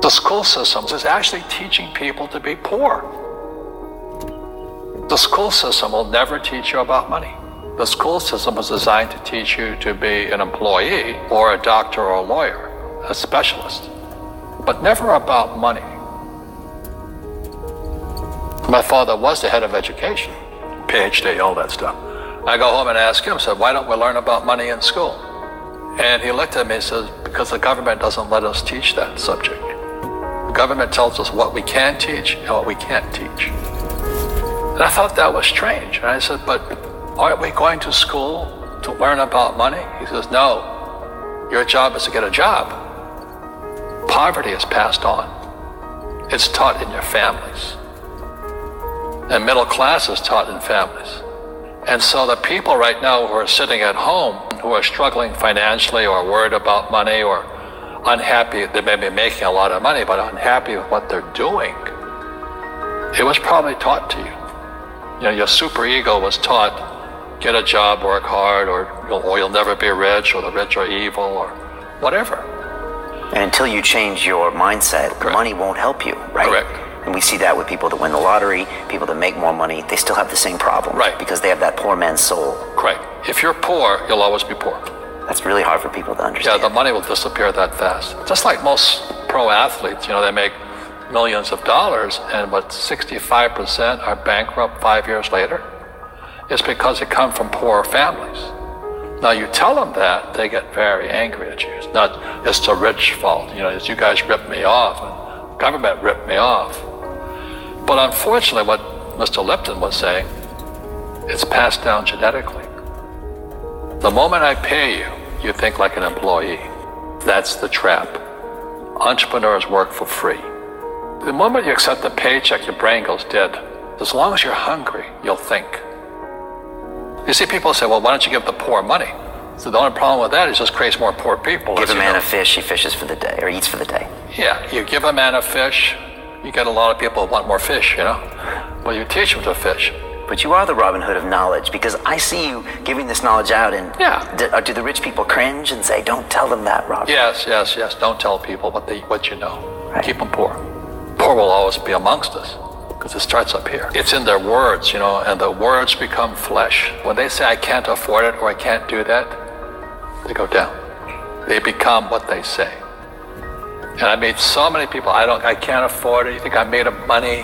The school system is actually teaching people to be poor. The school system will never teach you about money. The school system was designed to teach you to be an employee or a doctor or a lawyer, a specialist, but never about money. My father was the head of education, PhD, all that stuff. I go home and ask him, I said, why don't we learn about money in school? And he looked at me and says, because the government doesn't let us teach that subject. The government tells us what we can teach and what we can't teach. And I thought that was strange. And I said, but aren't we going to school to learn about money? He says, no, your job is to get a job. Poverty is passed on. It's taught in your families. And middle class is taught in families. And so the people right now who are sitting at home, who are struggling financially or worried about money or unhappy, they may be making a lot of money, but unhappy with what they're doing, it was probably taught to you. You know, your superego was taught, get a job, work hard, or you'll never be rich, or the rich are evil, or whatever. And until you change your mindset, Correct. Money won't help you, right? Correct. And we see that with people that win the lottery, people that make more money, they still have the same problem. Right. Because they have that poor man's soul. Correct. If you're poor, you'll always be poor. That's really hard for people to understand. Yeah, the money will disappear that fast. Just like most pro athletes, you know, they make millions of dollars, and what, 65% are bankrupt 5 years later? It's because they come from poor families. Now you tell them that, they get very angry at you. It's not, it's the rich fault. You know, it's you guys ripped me off, and government ripped me off. But unfortunately, what Mr. Lipton was saying, it's passed down genetically. The moment I pay you, you think like an employee. That's the trap. Entrepreneurs work for free. The moment you accept the paycheck, your brain goes dead. As long as you're hungry, you'll think. You see, people say, well, why don't you give the poor money? So the only problem with that is it just creates more poor people. Give a man a fish, he fishes for the day, or eats for the day. Yeah, you give a man a fish, you get a lot of people who want more fish, you know? Well, you teach them to fish. But you are the Robin Hood of knowledge, because I see you giving this knowledge out, and do the rich people cringe and say, don't tell them that, Robin? Yes. Don't tell people what you know. Right. Keep them poor. Poor will always be amongst us, because it starts up here. It's in their words, you know, and the words become flesh. When they say, I can't afford it, or I can't do that, they go down. They become what they say. And I meet so many people, I can't afford it. You think I'm made of money?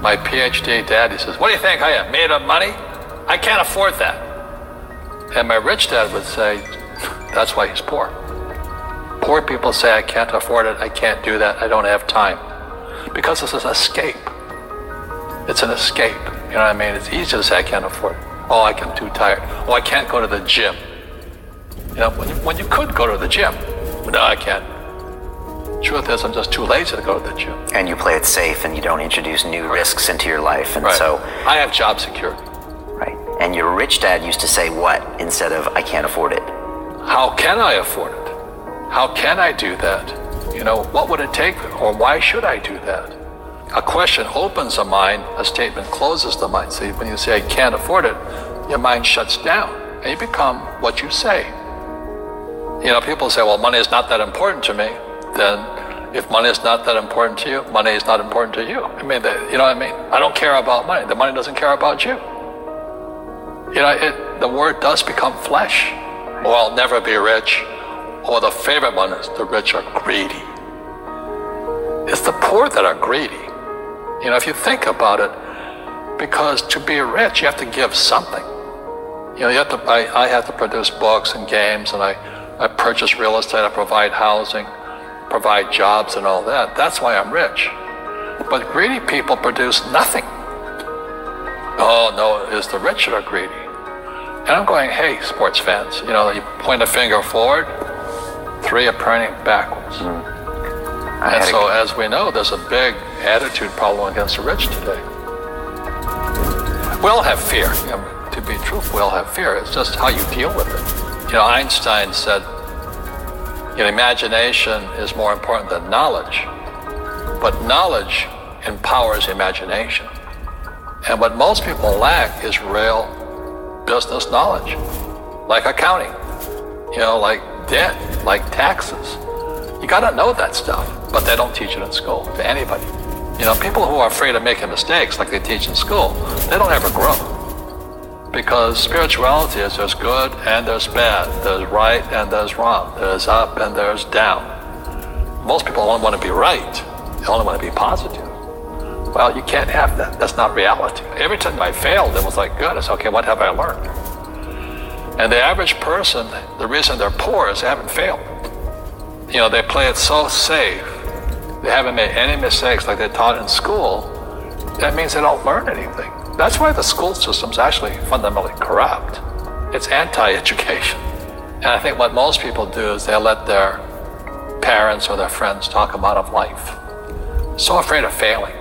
My PhD dad, he says, what do you think I am, made of money? I can't afford that. And my rich dad would say, that's why he's poor. Poor people say, I can't afford it, I can't do that, I don't have time. Because this is an escape. It's an escape. You know what I mean? It's easy to say, I can't afford it. Oh, I'm too tired. Oh, I can't go to the gym. You know, when you could go to the gym. But no, I can't. Truth is, I'm just too lazy to go to the gym. And you play it safe, and you don't introduce new risks into your life, and so... I have job security. Right. And your rich dad used to say what instead of, I can't afford it? How can I afford it? How can I do that? You know, what would it take, or why should I do that? A question opens the mind, a statement closes the mind. See, when you say, I can't afford it, your mind shuts down, and you become what you say. You know, people say, well, money is not that important to me. Then if money is not that important to you, money is not important to you. I mean, you know what I mean? I don't care about money. The money doesn't care about you. You know, the word does become flesh. Or I'll never be rich. Or the favorite one is the rich are greedy. It's the poor that are greedy. You know, if you think about it, because to be rich, you have to give something. You know, I have to produce books and games, and I purchase real estate, I provide housing, provide jobs and all that. That's why I'm rich. But greedy people produce nothing. Oh no, it's the rich that are greedy. And I'm going, hey, sports fans, you know, you point a finger forward, three are pointing backwards. And so as we know, there's a big attitude problem against the rich today. We all have fear. You know, to be truthful, we all have fear. It's just how you deal with it. You know, Einstein said, you know, imagination is more important than knowledge, but knowledge empowers imagination. And what most people lack is real business knowledge, like accounting, you know, like debt, like taxes. You got to know that stuff, but they don't teach it in school to anybody. People who are afraid of making mistakes like they teach in school, they don't ever grow. Because spirituality is there's good and there's bad, there's right and there's wrong, there's up and there's down. Most people only want to be right, they only want to be positive. Well, you can't have that. That's not reality. Every time I failed, it was like, good. It's okay, what have I learned? And the average person, the reason they're poor is they haven't failed. They play it so safe. They haven't made any mistakes like they taught in school. That means they don't learn anything. That's why the school system's actually fundamentally corrupt. It's anti-education. And I think what most people do is they let their parents or their friends talk them out of life. So afraid of failing.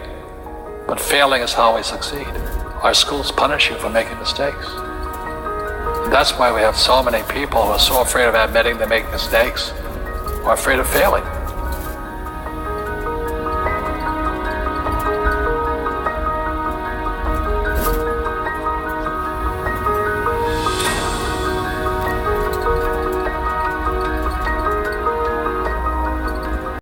But failing is how we succeed. Our schools punish you for making mistakes. That's why we have so many people who are so afraid of admitting they make mistakes or afraid of failing.